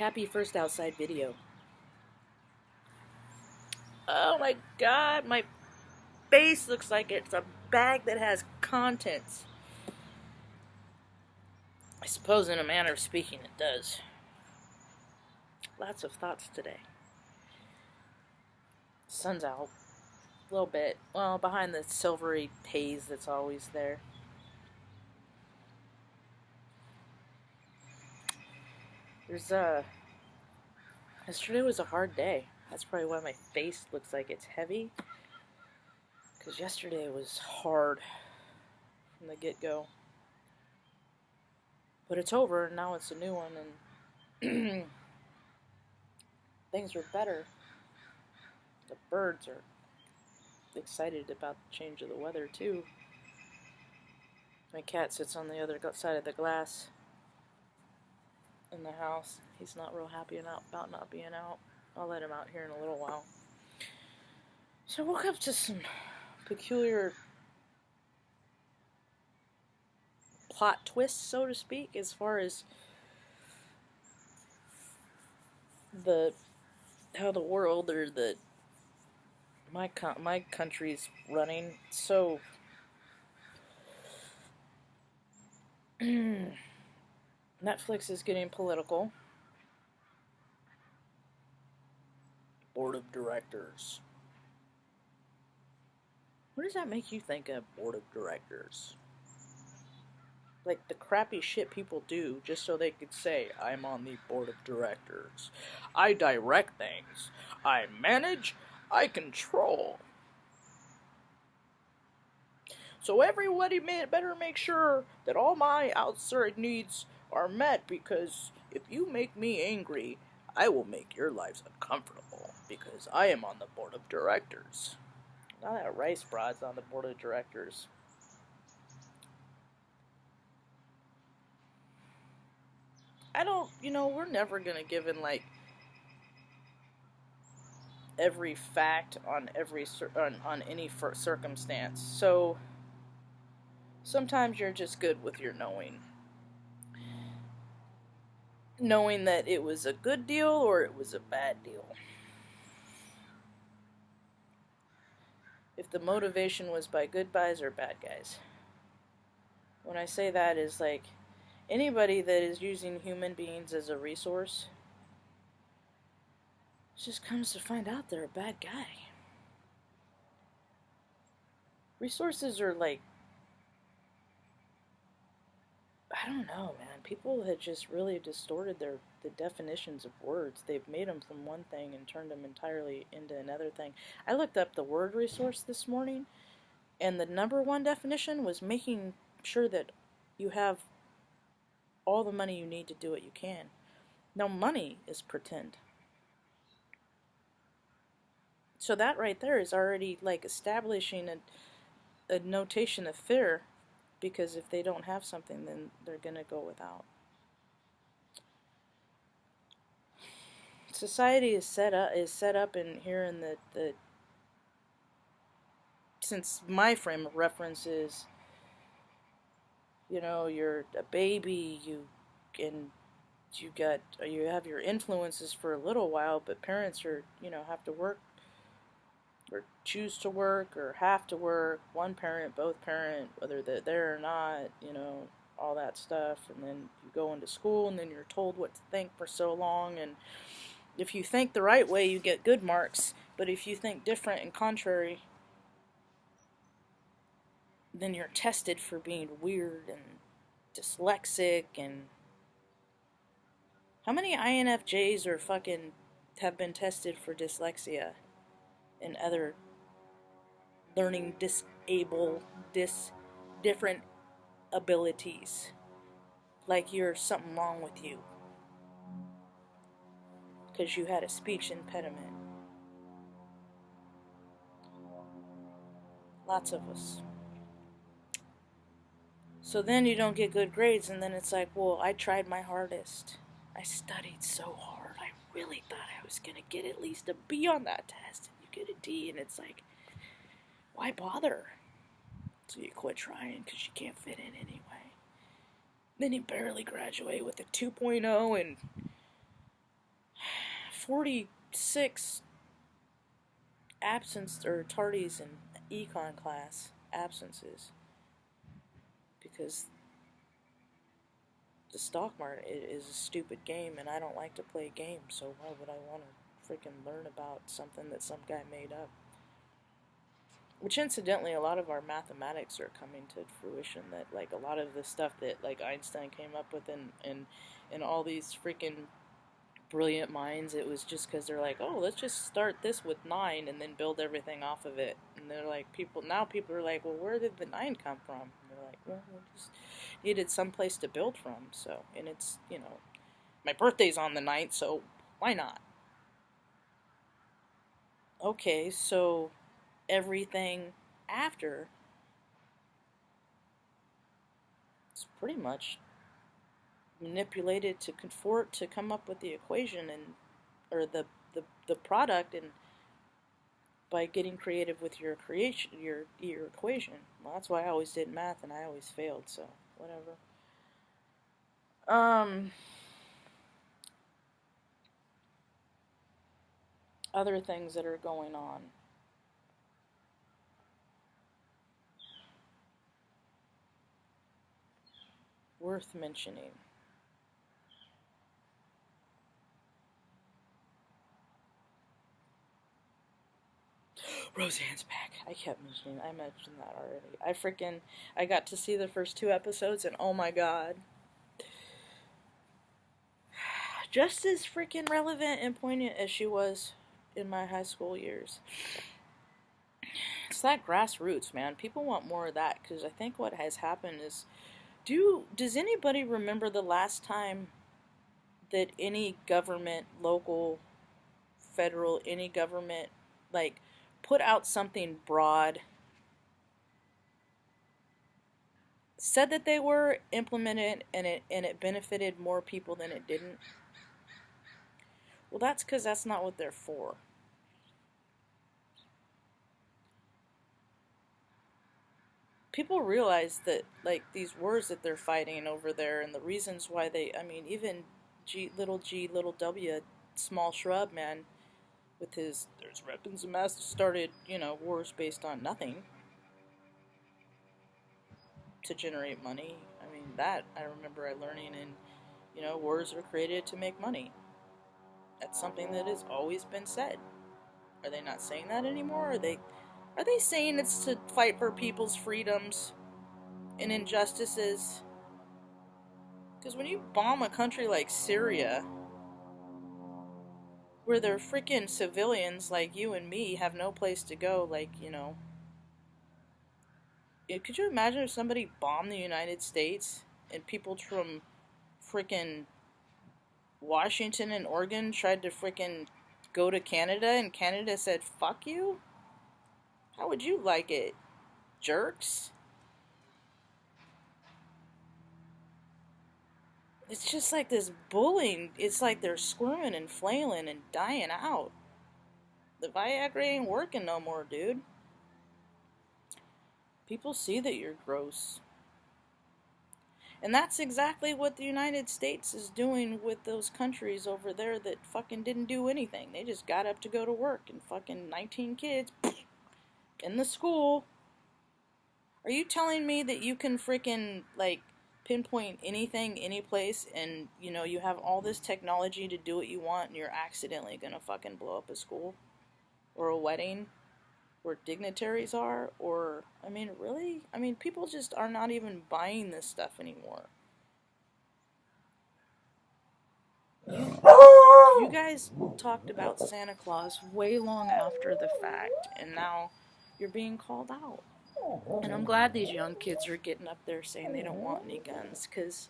Happy first outside video. Oh my god, my face looks like it's a bag that has contents. I suppose in a manner of speaking it does. Lots of thoughts today. Sun's out. A little bit. Well, behind the silvery haze that's always there. Yesterday was a hard day. That's probably why my face looks like it's heavy. Because yesterday was hard from the get-go. But it's over, and now it's a new one, and things are better. The birds are excited about the change of the weather, too. My cat sits on the other side of the glass in the house. He's not real happy about not being out. I'll let him out here in a little while. So I woke up to some peculiar plot twists, so to speak, as far as how the world or my country's running. So Netflix is getting political. Board of directors. What does that make you think of, board of directors? Like the crappy shit people do just so they could say, I'm on the board of directors. I direct things. I manage. I control. So everybody better make sure that all my outside needs are met, because if you make me angry, I will make your lives uncomfortable, because I am on the board of directors. Now that rice brad's on the board of directors. We're never gonna give in like every fact on on any circumstance. So sometimes you're just good with your knowing that it was a good deal or it was a bad deal. If the motivation was by good guys or bad guys. When I say that is like anybody that is using human beings as a resource just comes to find out they're a bad guy. Resources are like, I don't know, man. People had just really distorted the definitions of words. They've made them from one thing and turned them entirely into another thing. I looked up the word resource this morning, and the number one definition was making sure that you have all the money you need to do what you can. Now, money is pretend. So that right there is already like establishing a notation of fear, because if they don't have something, then they're going to go without. Society is set up in here in the since my frame of reference is, you're a baby, you have your influences for a little while, but parents are, have to work or choose to work or have to work, one parent, both parent, whether they're there or not, all that stuff. And then you go into school, and then you're told what to think for so long, and if you think the right way, you get good marks, but if you think different and contrary, then you're tested for being weird and dyslexic. And how many INFJs have been tested for dyslexia and other learning different abilities, like you're something wrong with you because you had a speech impediment? Lots of us. So then you don't get good grades, and then it's like, well, I tried my hardest. I studied so hard. I really thought I was going to get at least a B on that test, and you get a D, and it's like, why bother? So you quit trying because you can't fit in anyway. Then you barely graduate with a 2.0, and 46 absence or tardies in econ class absences because the stock market is a stupid game and I don't like to play games, so why would I want to freaking learn about something that some guy made up? Which incidentally, a lot of our mathematics are coming to fruition, that like a lot of the stuff that like Einstein came up with and all these freaking brilliant minds, it was just because they're like, oh, let's just start this with 9 and then build everything off of it. And they're like, people are like, well, where did the 9 come from? And they're like, well, we just needed some place to build from. So, and it's, my birthday's on the 9th, so why not? Okay, so everything after is pretty much manipulated to contort to come up with the equation or the product, and by getting creative with your creation, your equation. Well, that's why I always did math and I always failed, so whatever. Other things that are going on. Worth mentioning. Roseanne's back. I mentioned that already. I got to see the first 2 episodes and oh my god. Just as freaking relevant and poignant as she was in my high school years. It's that grassroots, man. People want more of that, because I think what has happened is, does anybody remember the last time that any government, local, federal, any government, like, put out something broad, said that they were implemented, and it benefited more people than it didn't? Well, that's because that's not what they're for. People realize that, like, these wars that they're fighting over there and the reasons why even little W, small shrub, man, with his there's weapons of mass started, wars based on nothing to generate money. That I remember I learning wars are created to make money. That's something that has always been said. Are they not saying that anymore? Are they saying it's to fight for people's freedoms and injustices? Because when you bomb a country like Syria, where their freaking civilians like you and me have no place to go, could you imagine if somebody bombed the United States and people from freaking Washington and Oregon tried to freaking go to Canada and Canada said, fuck you? How would you like it, jerks? It's just like this bullying. It's like they're squirming and flailing and dying out. The Viagra ain't working no more, dude. People see that you're gross. And that's exactly what the United States is doing with those countries over there that fucking didn't do anything. They just got up to go to work, and fucking 19 kids in the school. Are you telling me that you can freaking, like, pinpoint anything, any place, and, you have all this technology to do what you want, and you're accidentally gonna fucking blow up a school? Or a wedding? Where dignitaries are? Or, really? People just are not even buying this stuff anymore. You guys talked about Santa Claus way long after the fact, and now you're being called out. And I'm glad these young kids are getting up there saying they don't want any guns, because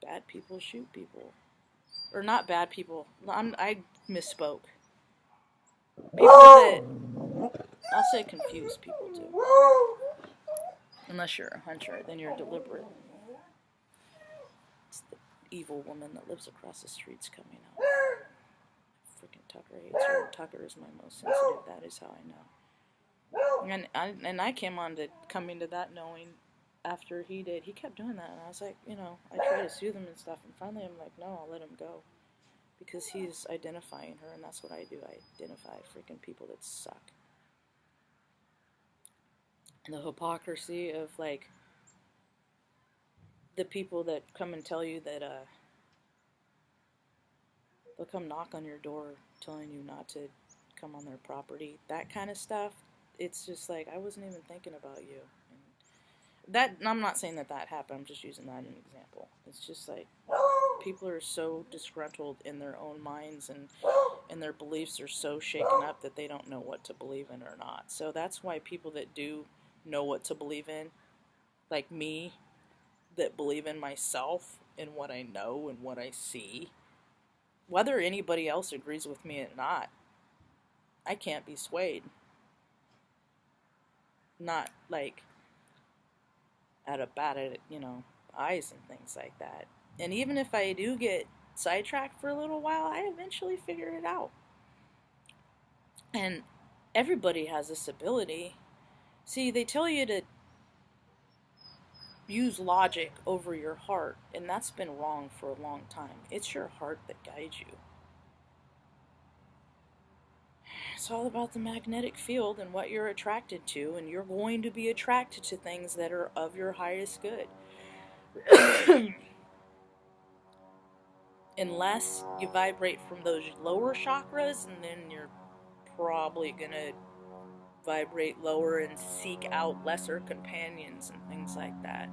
bad people shoot people. Or not bad people. I misspoke. People that, I'll say confused people do. Unless you're a hunter, then you're deliberate. It's the evil woman that lives across the street's coming out. Freaking Tucker hates her. Tucker is my most sensitive. That is how I know. And I came on to coming to that knowing after he did, he kept doing that, and I was like, I try to soothe him and stuff, and finally I'm like, no, I'll let him go, because he's identifying her, and that's what I do. I identify freaking people that suck. And the hypocrisy of, like, the people that come and tell you that, they'll come knock on your door telling you not to come on their property, that kind of stuff. It's just like, I wasn't even thinking about you. And I'm not saying that happened, I'm just using that as an example. It's just like, people are so disgruntled in their own minds, and their beliefs are so shaken up that they don't know what to believe in or not. So that's why people that do know what to believe in, like me, that believe in myself and what I know and what I see, whether anybody else agrees with me or not, I can't be swayed. Not like out of bad, eyes and things like that. And even if I do get sidetracked for a little while, I eventually figure it out. And everybody has this ability. See, they tell you to use logic over your heart, and that's been wrong for a long time. It's your heart that guides you. It's all about the magnetic field and what you're attracted to, and you're going to be attracted to things that are of your highest good. Unless you vibrate from those lower chakras, and then you're probably going to vibrate lower and seek out lesser companions and things like that.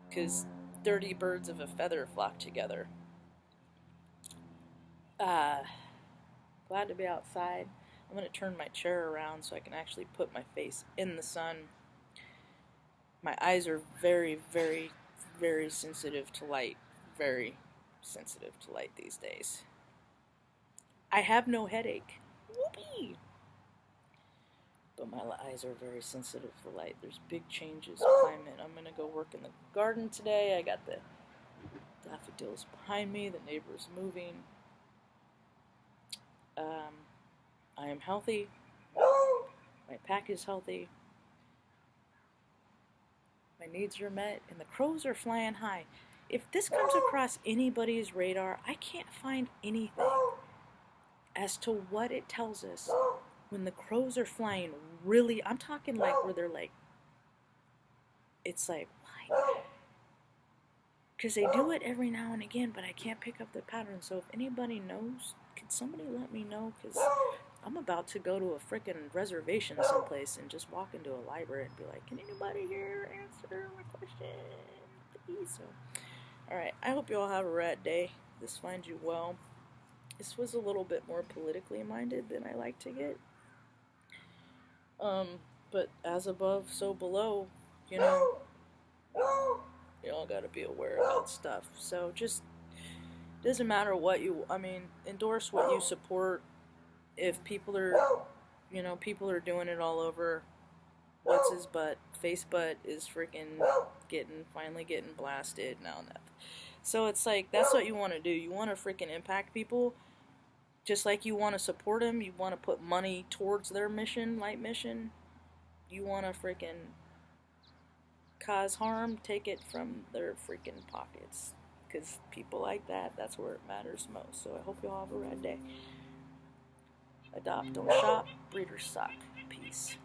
Because 30 birds of a feather flock together. Glad to be outside. I'm going to turn my chair around so I can actually put my face in the sun. My eyes are very, very, very sensitive to light. Very sensitive to light these days. I have no headache. Whoopee! But my eyes are very sensitive to light. There's big changes in climate. I'm going to go work in the garden today. I got the daffodils behind me. The neighbor's moving. I am healthy. My pack is healthy. My needs are met, and the crows are flying high. If this comes across anybody's radar, I can't find anything as to what it tells us when the crows are flying really. I'm talking like where they're like, it's like, why? Because they do it every now and again, but I can't pick up the pattern. So if anybody knows, could somebody let me know? Because I'm about to go to a freaking reservation someplace and just walk into a library and be like, can anybody here answer my question, please? So, alright, I hope you all have a rad day. This finds you well. This was a little bit more politically minded than I like to get. But as above, so below, you all gotta be aware about stuff. So just, doesn't matter what endorse what you support. If people are, doing it all over, what's his butt, face butt is freaking finally getting blasted now and that. So it's like, that's what you want to do. You want to freaking impact people, just like you want to support them. You want to put money towards their mission, light mission. You want to freaking cause harm, take it from their freaking pockets. Because people like that, that's where it matters most. So I hope you all have a rad day. Adopt, don't shop. Breeders suck. Peace.